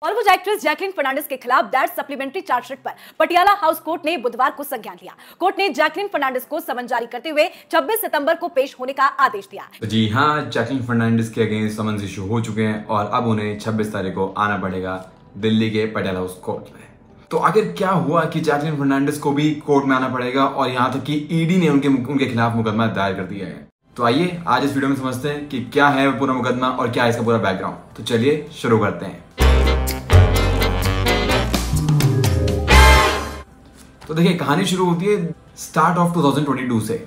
Bollywood actress Jacqueline Fernandes के खिलाफ दायर सप्लीमेंट्री चार्जशीट पर पटियाला हाउस कोर्ट ने बुधवार को संज्ञान लिया। कोर्ट ने जैकलीन फर्नांडिस को समन जारी करते हुए 26 सितंबर को पेश होने का आदेश दिया। तो जी हाँ, जैकलीन फर्नांडिस के अगेंस्ट समन इशू हो चुके हैं और अब उन्हें 26 तारीख को आना पड़ेगा दिल्ली के पटियाला हाउस कोर्ट में। तो आखिर क्या हुआ कि जैकलीन फर्नांडिस को भी कोर्ट में आना पड़ेगा और यहाँ तक कि ईडी ने उनके खिलाफ मुकदमा दायर कर दिया है। तो आइए आज इस वीडियो में समझते हैं कि क्या है पूरा मुकदमा और क्या है इसका पूरा बैकग्राउंड। तो चलिए शुरू करते हैं। तो देखिए, कहानी शुरू होती है स्टार्ट ऑफ 2022 से,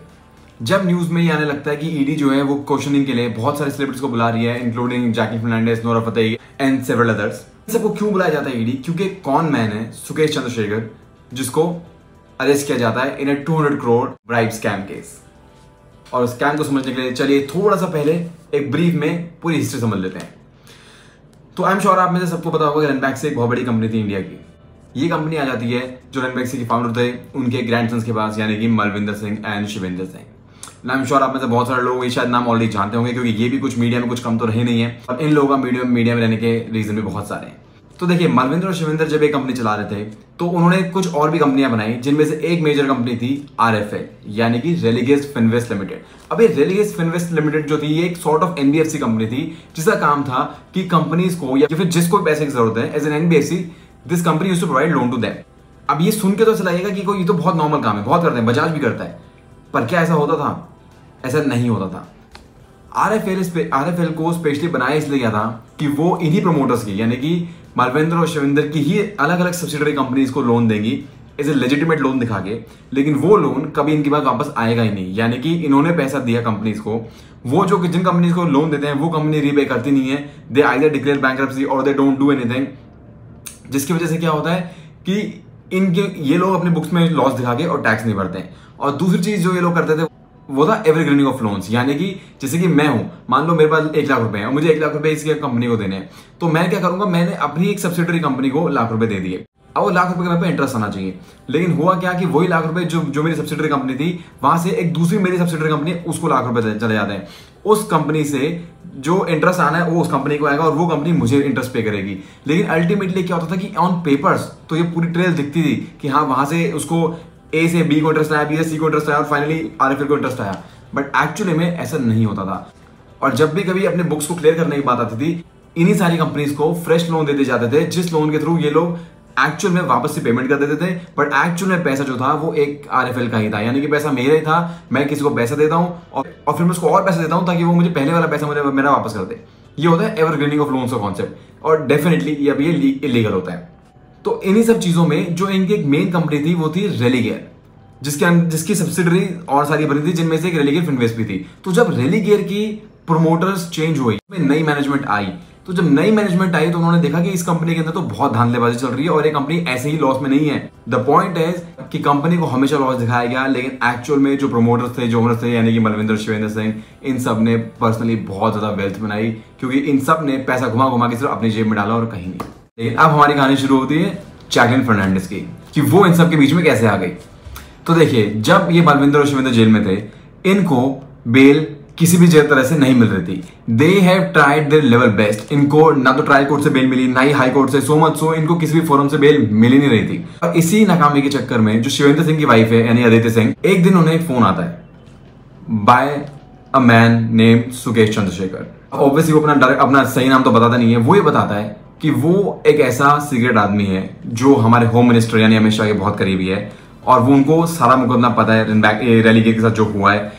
जब न्यूज में ये आने लगता है कि ईडी जो है वो क्वेश्चनिंग के लिए बहुत सारे सेलिब्रिटीज को बुला रही है, including Jacqueline Fernandez, Nora Fatehi and several others. सबको क्यों बुलाया जाता है ईडी? क्योंकि कौन मैन है सुकेश चंद्रशेखर, जिसको अरेस्ट किया जाता है इन ए 200 करोड़ ब्राइब स्कैम केस। और स्कैम को समझने के लिए चलिए थोड़ा सा पहले एक ब्रीफ में पूरी हिस्ट्री समझ लेते हैं। तो आई एम श्योर आप में से सबको पता होगा कि रनबैक्सी एक बहुत बड़ी कंपनी थी इंडिया की। ये कंपनी आ जाती है जो रनबैक्सी के फाउंडर थे उनके ग्रैंडसन्स के पास, यानी कि Malvinder Singh and Shivinder Singh. I am sure आप में से बहुत सारे लोग ये शायद नाम ऑलरेडी जानते होंगे, क्योंकि ये भी कुछ मीडिया में कुछ कम तो रहे नहीं है और इन लोगों का मीडिया में रहने के रीजन भी बहुत सारे हैं। तो देखिए, मलविंदर और शिविंदर जब एक कंपनी चला रहे थे तो उन्होंने कुछ और भी कंपनियां बनाई, जिनमें से एक मेजर कंपनी थी RFL, यानी कि रेलिगेस फिनवेस्ट लिमिटेड। अब ये रेलिगेस फिनवेस्ट लिमिटेड जो थी ये एक सॉर्ट ऑफ NBFC कंपनी थी, जिसका काम था कि कंपनीज को या फिर जिसको पैसे की जरूरत है as an NBFC this company used to provide loan to them. अब ये सुन के तो ऐसा लगेगा कि कोई ये तो बहुत नॉर्मल काम है, बहुत करते हैं, बजाज भी करता है, पर क्या ऐसा होता था? ऐसा नहीं होता था। RFL को स्पेशली बनाया इसलिए गया था कि वो इन्हीं प्रमोटर्स की, यानी कि मलविंदर और शिविंदर की ही अलग अलग सब्सिडरी कंपनीज को लोन देंगी एज ए लेजिटिमेट लोन दिखा के, लेकिन वो लोन कभी इनके पास वापस आएगा ही नहीं। यानी कि इन्होंने पैसा दिया कंपनीज को, वो जो जिन कंपनीज को लोन देते हैं वो कंपनी रीपे करती नहीं है, दे आइदर डिक्लेयर बैंकरप्सी और दे डोंट डू एनीथिंग, जिसकी वजह से क्या होता है कि इनके ये लोग अपने बुक्स में लॉस दिखा के और टैक्स नहीं भरते हैं। और दूसरी चीज जो ये लोग करते थे वो था एवरग्रीनिंग ऑफ लोन्स, यानी कि जैसे कि मैं हूं, मान लो मेरे पास 1 लाख रुपए हैं और मुझे 1 लाख रुपए इसकी कंपनी को देने हैं, तो मैं क्या करूंगा, मैंने अपनी एक सब्सिडरी कंपनी को लाख रुपए दे दिए। अब वो लाख रुपए का मेरे पे इंटरेस्ट आना चाहिए, लेकिन हुआ क्या कि वही लाख रुपए जो मेरी सब्सिडरी कंपनी थी, वहां से एक दूसरी मेरी सब्सिडरी कंपनी उसको लाख रुपए चले जाते हैं। उस कंपनी से जो इंटरेस्ट आना है वो उस कंपनी को आएगा और वो कंपनी मुझे इंटरेस्ट पे करेगी। लेकिन अल्टीमेटली क्या होता था कि ऑन पेपर्स तो ये पूरी ट्रेल दिखती थी कि हाँ, वहां से उसको A से B को इंटरेस्ट आया, B से C को इंटरेस्ट आया और फाइनली RFL को इंटरेस्ट आया। बट एक्चुअली में ऐसा नहीं होता था। और जब भी कभी अपने बुक्स को क्लियर करने की बात आती थी, इन्हीं सारी कंपनीज को फ्रेश लोन दे दिए जाते थे, जिस लोन के थ्रू ये लोग एक्चुअल में वापस से पेमेंट कर देते थे। बट एक्चुअल में पैसा जो था वो एक RFL का ही था, यानी कि पैसा मेरा ही था। मैं किसी को पैसा देता हूँ और फिर मैं उसको और पैसा देता हूँ ताकि वो मुझे पहले वाला पैसा मुझे मेरा वापस कर दे। ये होता है एवरग्रीनिंग ऑफ लोन्स का कॉन्सेप्ट, और डेफिनेटली ये अभी इलीगल होता है। तो इन्हीं सब चीजों में जो इनकी एक मेन कंपनी थी वो थी रेलिगेयर, जिसकी सब्सिडरी और सारी बनी थी, जिनमें से एक रेलिगेयर फिनवेस्ट भी थी। तो जब रेलिगेयर की प्रोमोटर्स चेंज हुई, नई मैनेजमेंट आई, तो जब नई मैनेजमेंट आई तो उन्होंने देखा कि इस कंपनी के अंदर तो बहुत धांधलेबाजी चल रही है और ये कंपनी ऐसे ही लॉस में नहीं है। द पॉइंट इज कि कंपनी को हमेशा लॉस दिखाया गया, लेकिन एक्चुअल में जो प्रोमोटर्स थे, जो ओनर्स थे, यानी कि मलविंदर, शिवेंद्र सिंह, इन सब ने पर्सनली बहुत ज्यादा वेल्थ बनाई, क्योंकि इन सब ने पैसा घुमा के सिर्फ अपनी जेब में डाला और कहीं नहीं। लेकिन अब हमारी कहानी शुरू होती है जैकलीन फर्नांडिस की, कि वो इन सब के बीच में कैसे आ गई। तो देखिए, जब ये मलविंदर और शिविंदर जेल में थे, इनको बेल किसी भी तरह से नहीं मिल रही थी। They have tried their level best. इनको ना तो ट्रायल कोर्ट से बेल मिली, ना ही हाई कोर्ट से, सो मच सो इनको किसी भी फोरम से बेल मिल ही नहीं रही थी। और इसी नाकामी के चक्कर में जो शिविंदर सिंह की वाइफ है, यानी अदिति सिंह, एक दिन उन्हें एक फोन आता है by a man named Sukesh Chandrashekhar. Obviously वो अपना सही नाम तो बताता नहीं है, वो ये बताता है कि वो एक ऐसा सीक्रेट आदमी है जो हमारे होम मिनिस्टर यानी अमित शाह के बहुत करीबी है, और वो उनको सारा मुकदमा पता है रेलिगेयर के साथ जो हुआ है,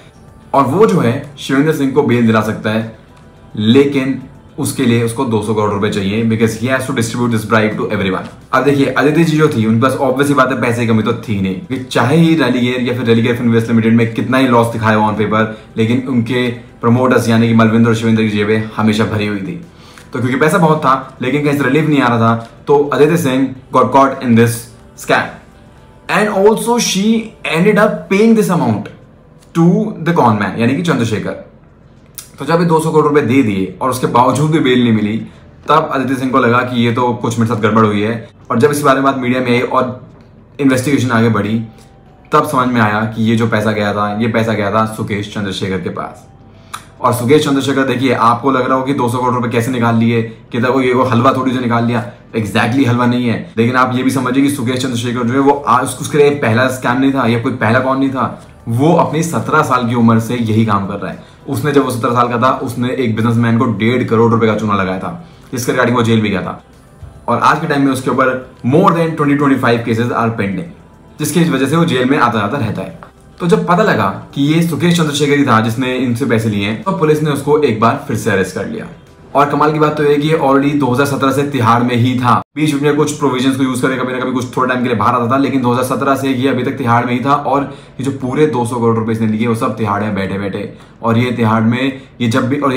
और वो जो है शिविंदर सिंह को बेल दिला सकता है, लेकिन उसके लिए उसको 200 करोड़ रुपए चाहिए, because he has to distribute this bribe to everyone. अब देखिए, अदिति जी जो थी उनके पास ऑब्वियसली बात है पैसे की कमी तो थी नहीं, कि चाहे ही रेलिगेयर या फिर रेलिगेयर फिनवेस्ट लिमिटेड में कितना ही लॉस दिखाया ऑन पेपर, लेकिन उनके प्रमोटर्स यानी कि मलविंदर और शिविंदर की जेबें हमेशा भरी हुई थी। तो क्योंकि पैसा बहुत था लेकिन कहीं से रिलीफ नहीं आ रहा था, तो Aditi Singh got caught in this scam and also she ended up paying this amount to the con man, यानी कि चंद्रशेखर। तो जब ये 200 करोड़ रुपए दे दिए और उसके बावजूद भी बेल नहीं मिली, तब अदिति सिंह को लगा कि ये तो कुछ मेरे साथ गड़बड़ हुई है। और जब इस बारे में बात मीडिया में आई और इन्वेस्टिगेशन आगे बढ़ी, तब समझ में आया कि ये जो पैसा गया था, ये पैसा गया था सुकेश चंद्रशेखर के पास। और सुकेश चंद्रशेखर, देखिए आपको लग रहा हो कि 200 करोड़ रुपए कैसे निकाल लिए, कि देखो ये हलवा थोड़ी से निकाल लिया। एग्जैक्टली हलवा नहीं है, लेकिन आप ये भी समझिए कि सुकेश चंद्रशेखर जो है वो उसके लिए पहला स्कैम नहीं था या कोई पहला कौन नहीं था। वो अपनी 17 साल की उम्र से यही काम कर रहा है। उसने जब वो 17 साल का था उसने एक बिजनेसमैन को 1.5 करोड़ रुपए का चूना लगाया था, जिसके रिगार्डिंग वो जेल भी गया था। और आज के टाइम में उसके ऊपर more than 20-25 cases are pending, जिसकी वजह से वो जेल में आता जाता रहता है। तो जब पता लगा कि ये सुकेश चंद्रशेखर ही था जिसने इनसे पैसे लिए हैं, तो पुलिस ने उसको एक बार फिर से अरेस्ट कर लिया। और कमाल की बात तो ये कि ऑलरेडी 2017 से तिहाड़ में ही था। बीच में कुछ प्रोविजंस को यूज करके कभी ना कभी कुछ थोड़ा टाइम के लिए बाहर आता था, लेकिन 2017 से ये अभी तक तिहाड़ में ही था। और ये जो पूरे 200 करोड़ रुपए इसने लिए वो सब तिहाड़ है बैठे बैठे। और ये तिहाड़ में ये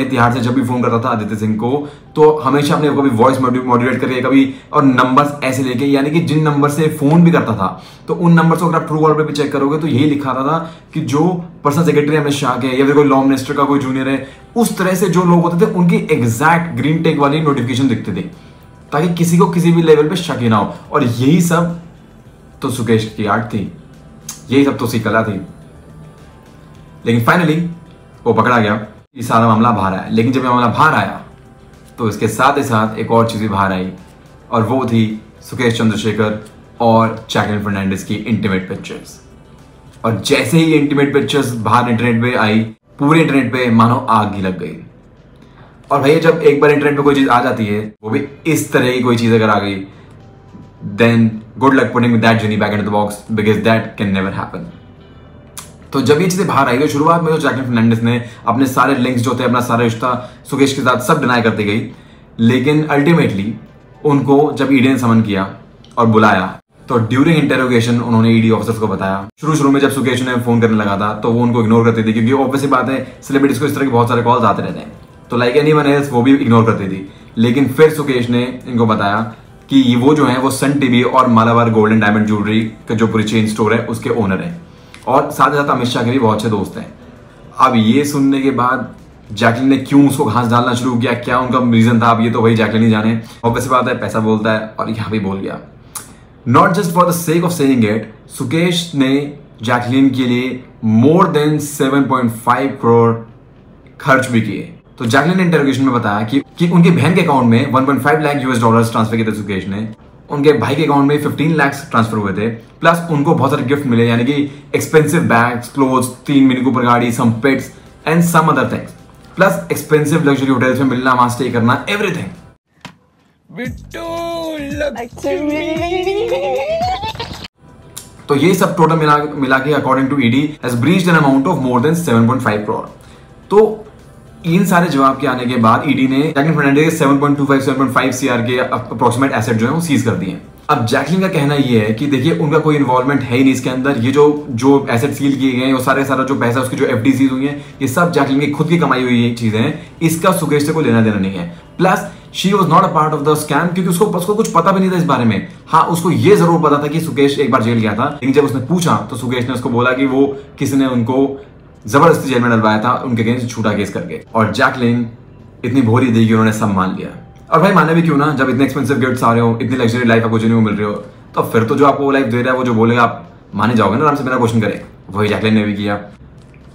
तिहाड़ से जब भी फोन करता था आदित्य सिंह को, तो हमेशा अपने कभी वॉइस मॉड्यूलेट करके कभी और नंबर्स ऐसे लेके, यानी कि जिन नंबर से फोन भी करता था तो उन नंबर को अगर आप ट्रू कॉलर पे भी चेक करोगे तो यही लिखा था कि जो पर्सनल सेक्रेटरी अमित शाह के या फिर कोई लॉ मिनिस्टर का कोई जूनियर है, उस तरह से जो लोग होते थे उनकी एग्जैक्ट ग्रीन टेक वाली नोटिफिकेशन दिखती थी, ताकि किसी को किसी भी लेवल पे शक ही ना हो। और यही सब तो सुकेश की आर्ट थी, यही सब तो उसकी कला थी। लेकिन फाइनली वो पकड़ा गया, ये सारा मामला बाहर आया। लेकिन जब ये मामला बाहर आया तो इसके साथ ही साथ एक और चीज भी बाहर आई, और वो थी सुकेश चंद्रशेखर और जैकलिन फर्नांडिस की इंटीमेट पिक्चर्स। और जैसे ही इंटीमेट पिक्चर्स बाहर इंटरनेट पे आई, पूरे इंटरनेट पे मानो आग ही लग गई। और भैया जब एक बार इंटरनेट पे कोई चीज आ जाती है, वो भी इस तरह की कोई चीज अगर आ गई, then good luck putting that genie back into the box, because that can never happen. तो जब ये चीजें बाहर आई तो शुरुआत में तो जैकलिन फर्नांडिस ने अपने सारे लिंक्स जो थे, अपना सारा रिश्ता सुकेश के साथ सब डिनाई करती गई। लेकिन अल्टीमेटली उनको जब ईडी ने समन किया और बुलाया, तो ड्यूरिंग इंटेरोगेशन उन्होंने ईडी ऑफिसर्स को बताया। शुरू में जब सुकेश ने फोन करने लगा था तो वो उनको इग्नोर करती थी, क्योंकि ऑब्वियसली बात है सेलिब्रिटीज को इस तरह के बहुत सारे कॉल्स आते रहते हैं, तो लाइक एनीवन एल्स वो भी इग्नोर करती थी। लेकिन फिर सुकेश ने इनको बताया कि वो जो है वो सन टीवी और Malabar gold and diamond jewellery का जो पूरी चेन स्टोर है उसके ओनर है, और साथ ही साथ अमित शाह के भी बहुत अच्छे दोस्त हैं। अब ये सुनने के बाद जैकलिन ने क्यों उसको घास डालना शुरू किया, क्या उनका रीजन था, अब ये तो वही जैकलिन ही जाने। ऑब्वियसली बात है पैसा बोलता है, और यहाँ भी बोल गया। Not just for the sake of saying it, Sukesh ने जैकलिन के लिए मोर देन 7.5 करोड़ खर्च भी किए। तो जैकलिन ने इंटरोगेशन में बताया कि उनके बहन के अकाउंट में 1.5 लाख US डॉलर्स ट्रांसफर किए थे सुकेश ने, उनके भाई के अकाउंट में 15 लाख ट्रांसफर हुए थे, प्लस उनको बहुत सारे गिफ्ट मिले, यानी कि expensive bags, clothes, 3 mini Cooper गाड़ी, some pets and some other things, plus expensive luxury hotels में मिलना, वहां स्टे करना, एवरीथिंग। तो ये सब टोटल मिला के according to ED has breached an amount of more than 7.5 crore. तो इन सारे जवाब के आने के बाद ईडी ने जैकलिन फर्नांडिस 7.25-7.5 CR के अप्रोक्सीमेट एसेट जो है वो सीज कर दिए। अब जैकलिन का कहना ये है कि देखिए उनका कोई इन्वॉल्वमेंट है ही नहीं इसके अंदर, ये जो एसेट सील किए गए हैं, वो सारा जो पैसा उसकी जो FD सीज हुई है, ये सब जैकलिन की खुद की कमाई हुई चीजें हैं, इसका सुकेश से कोई लेना देना नहीं है। Plus she was not a part of the scam, क्योंकि उसको कुछ पता भी नहीं था इस बारे में। हाँ, उसको ये जरूर पता था कि सुकेश एक बार जेल गया था, लेकिन जब उसने पूछा तो सुकेश ने उसको बोला कि वो किसी ने उनको जबरदस्ती जेल में डलवाया था उनके अगेंस्ट झूठा केस करके। और जैकलिन इतनी भोली थी कि उन्होंने सब मान लिया। और भाई माने भी क्यों ना, जब इतने एक्सपेंसिव गिफ्ट्स आ रहे हो, इतनी लग्जरी लाइफ आपको जीने को मिल रही हो, तो फिर तो जो आपको लाइफ दे रहा है वो जो बोलेगा आप माने जाओगे ना आराम से, बिना क्वेश्चन करे। वही जैकलिन ने भी किया।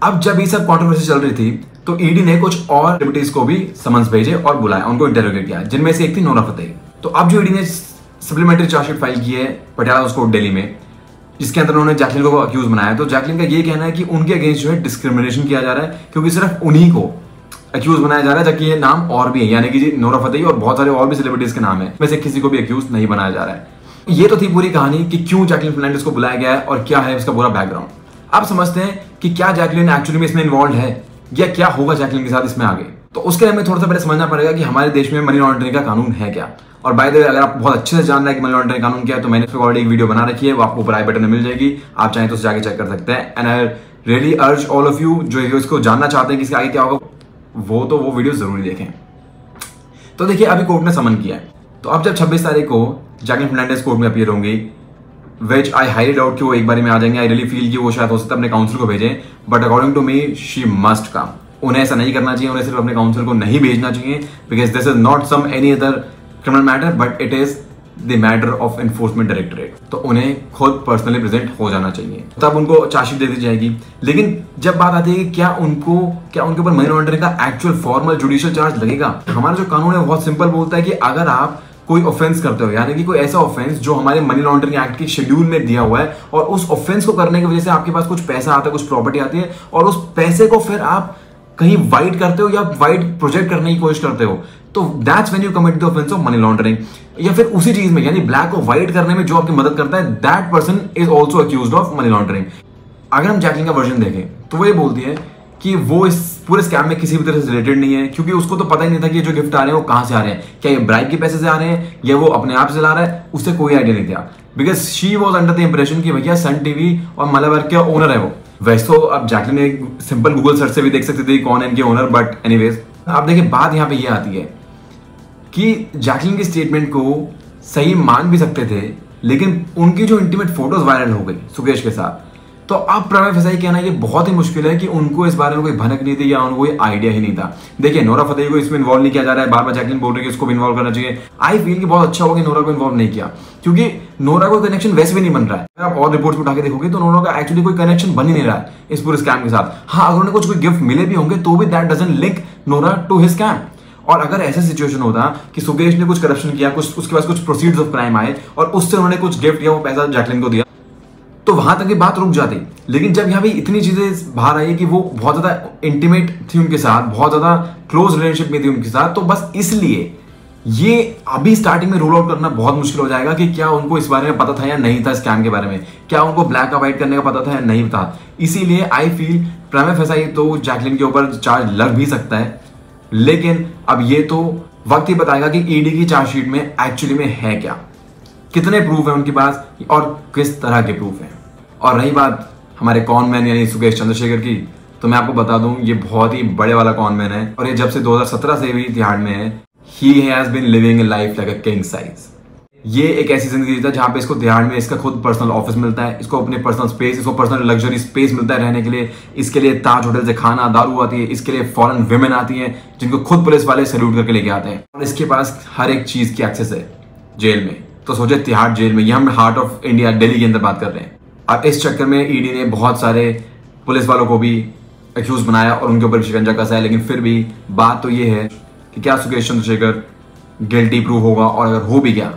अब जब ये सब कंट्रोवर्सी चल रही थी तो ईडी ने कुछ और सेलिब्रिटीज को भी समन्स भेजे और बुलाया, उनको इंटरोगेट किया, जिनमें से एक थी नोरा फतेही। तो अब जो ईडी ने सप्लीमेंट्री चार्जशीट फाइल की है पटियाला हाउस कोर्ट दिल्ली में, जिसके अंदर उन्होंने जैकलिन को अक्यूज बनाया, तो जैकलिन का ये कहना है कि उनके अगेंस्ट जो है डिस्क्रिमिनेशन किया जा रहा है, क्योंकि सिर्फ उन्हीं को अक्यूज बनाया जा रहा है, जबकि ये नाम और भी है, यानी कि नोरा फतेही और बहुत सारे और भी सेलिब्रिटीज के नाम है, में से किसी को भी अक्यूज नहीं बनाया जा रहा है। ये तो थी पूरी कहानी कि क्यों जैकलिन फर्नांडिस को बुलाया गया है और क्या है इसका पूरा बैकग्राउंड। अब समझते हैं कि क्या जैकलिन एक्चुअली में इसमें इन्वॉल्व है या क्या होगा जैकलिन के साथ इसमें आगे। तो उसके लिए हमें थोड़ा सा पहले समझना पड़ेगा कि हमारे देश में मनी लॉन्ड्रिंग का कानून है क्या। और बाय द वे अगर आप बहुत अच्छे से जान रहे हैं कि मनी लॉन्ड्रिंग कानून क्या है, तो मैंने इस पर ऑलरेडी एक वीडियो बना रखी है, वो आपको ऊपर आई बटन में मिल जाएगी, आप चाहें तो उसे जाके चेक कर सकते हैं। एंड आई रियली अर्ज ऑल ऑफ यू जो इसको जानना चाहते हैं कि इसके आगे क्या होगा, वो वीडियो जरूर देखें। तो देखिए अभी कोर्ट ने समन किया है, तो अब जब 26 तारीख को जैकलिन फर्नांडिस कोर्ट में अपीयर होंगी, विच आई हाईली डाउट कि वो एक बारी में आ जाएंगे। आई रियली फील कि वो शायद हो सकता है अपने काउंसिल को भेजें, but according to me she must come. उन्हें ऐसा नहीं करना चाहिए, उन्हें सिर्फ अपने काउंसिल को नहीं भेजना चाहिए, because this is not some any other criminal matter, but it is the matter of enforcement directorate. तो उन्हें खुद पर्सनली प्रेजेंट हो जाना चाहिए, तब उनको चार्जशीट दे दी जाएगी। लेकिन जब बात आती है कि क्या उनके ऊपर मनी लॉन्ड्रिंग का एक्चुअल फॉर्मल जुडिशियल चार्ज लगेगा, हमारा जो कानून है बहुत सिंपल बोलता है कि अगर आप कोई ऑफेंस करते हो, यानी कि कोई ऐसा ऑफेंस जो हमारे मनी लॉन्ड्रिंग एक्ट के शेड्यूल में दिया हुआ है, और उस ऑफेंस को करने की वजह से आपके पास कुछ पैसा आता है, कुछ प्रॉपर्टी आती है, और उस पैसे को फिर आप कहीं वाइट करते हो या वाइट प्रोजेक्ट करने की कोशिश करते हो, तो that's when you commit the offence of money laundering. या फिर उसी चीज में, यानी ब्लैक को व्हाइट करने में जो आपकी मदद करता है, that person is also accused of money laundering. अगर हम जैकलिन का वर्जन देखें तो वो ये बोलती है कि वो इस पूरे स्कैम में किसी भी तरह से रिलेटेड नहीं है, क्योंकि उसको तो पता ही नहीं था कि ये जो गिफ्ट आ रहे हैं वो कहां से आ रहे हैं, क्या ये ब्राइब के पैसे से आ रहे हैं या वो अपने आप से ला रहा है, उससे कोई आइडिया नहीं था। Because she was under the impression कि भैया सन टीवी और मलाबार के ओनर है वो। वैसे तो अब जैकलिन ने एक सिंपल गूगल सर्च से भी देख सकते थे कौन है इनके ओनर, बट एनीवेज आप देखिए बात यहाँ पे ये आती है कि जैकलिन की स्टेटमेंट को सही मान भी सकते थे, लेकिन उनकी जो इंटीमेट फोटोज वायरल हो गई सुकेश के साथ, तो अब प्रमेय फसाई कहना ये बहुत ही मुश्किल है कि उनको इस बारे में कोई भनक नहीं थी या उनको कोई आइडिया ही नहीं था। देखिए नोरा फतेही को इसमें इन्वॉल्व नहीं किया जा रहा है, बार बार जैकलिन बोल रही है कि इसको भी इन्वॉल्व करना चाहिए। आई फील कि बहुत अच्छा होगा कि नोरा को इन्वॉल्व नहीं किया, क्योंकि नोरा को कनेक्शन वैसे भी नहीं बन रहा है। अगर आप और रिपोर्ट्स उठा के देखोगे तो नोरा का एक्चुअली कोई कनेक्शन बन ही नहीं रहा है इस पूरे स्कैम के साथ। हाँ, अगर उन्हें कुछ कोई गिफ्ट मिले भी होंगे तो भी that doesn't link Nora to his scam. और अगर ऐसा सिचुएशन होता कि सुकेश ने कुछ करप्शन किया, कुछ उसके पास कुछ प्रोसीड्स ऑफ क्राइम आए और उससे उन्होंने कुछ गिफ्ट या वो पैसा जैकलिन को दिया, तो वहां तक की बात रुक जाती। लेकिन जब यहाँ पे इतनी चीजें बाहर आई कि वो बहुत ज्यादा इंटीमेट थी उनके साथ, बहुत ज्यादा क्लोज रिलेशनशिप में थी उनके साथ, तो बस इसलिए ये अभी स्टार्टिंग में रूल आउट करना बहुत मुश्किल हो जाएगा कि क्या उनको इस बारे में पता था या नहीं था, स्कैम के बारे में क्या उनको ब्लैक और व्हाइट करने का पता था या नहीं था। इसीलिए आई फील प्रमेय फसाई तो जैकलिन के ऊपर चार्ज लग भी सकता है, लेकिन अब ये तो वक्त ही बताएगा कि ईडी की चार्जशीट में एक्चुअली में है क्या, कितने प्रूफ है उनके पास और किस तरह के प्रूफ है। और रही बात हमारे कॉन मैन यानी सुकेश चंद्रशेखर की, तो मैं आपको बता दूं ये बहुत ही बड़े वाला कॉन मैन है, और ये जब से 2017 से भी तिहाड़ में है। He has been living life like a king size. ये एक ऐसी जिंदगी जीता जहां पे इसको तिहाड़ में इसका खुद पर्सनल ऑफिस मिलता है, इसको अपने पर्सनल स्पेस, इसको पर्सनल लग्जरी स्पेस मिलता है रहने के लिए, इसके लिए ताज होटल से खाना दारू आती है, इसके लिए फॉरेन विमेन आती हैं जिनको खुद पुलिस वाले सैल्यूट करके लेके आते हैं, और इसके पास हर एक चीज की एक्सेस है जेल में। तो सोचे तिहाड़ जेल में, ये हम हार्ट ऑफ इंडिया दिल्ली के अंदर बात कर रहे हैं। अब इस चक्कर में ईडी ने बहुत सारे पुलिस वालों को भी एक्यूज बनाया और उनके ऊपर शिकंजा कसा है, लेकिन फिर भी बात तो ये है कि क्या सुकेश चंद्रशेखर गिल्टी प्रूव होगा, और अगर हो भी गया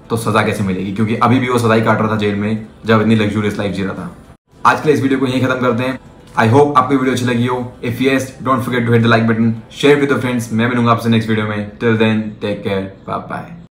तो सजा कैसे मिलेगी, क्योंकि अभी भी वो सजा ही काट रहा था जेल में जब इतनी लग्जूरियस लाइफ जी रहा था। आज के लिए इस वीडियो को यहीं खत्म करते हैं। आई होप आपको वीडियो अच्छी लगी हो। If yes, don't forget to hit the like button, share with your friends. मैं मिलूंगा आपसे नेक्स्ट वीडियो में। Till then take care, bye bye.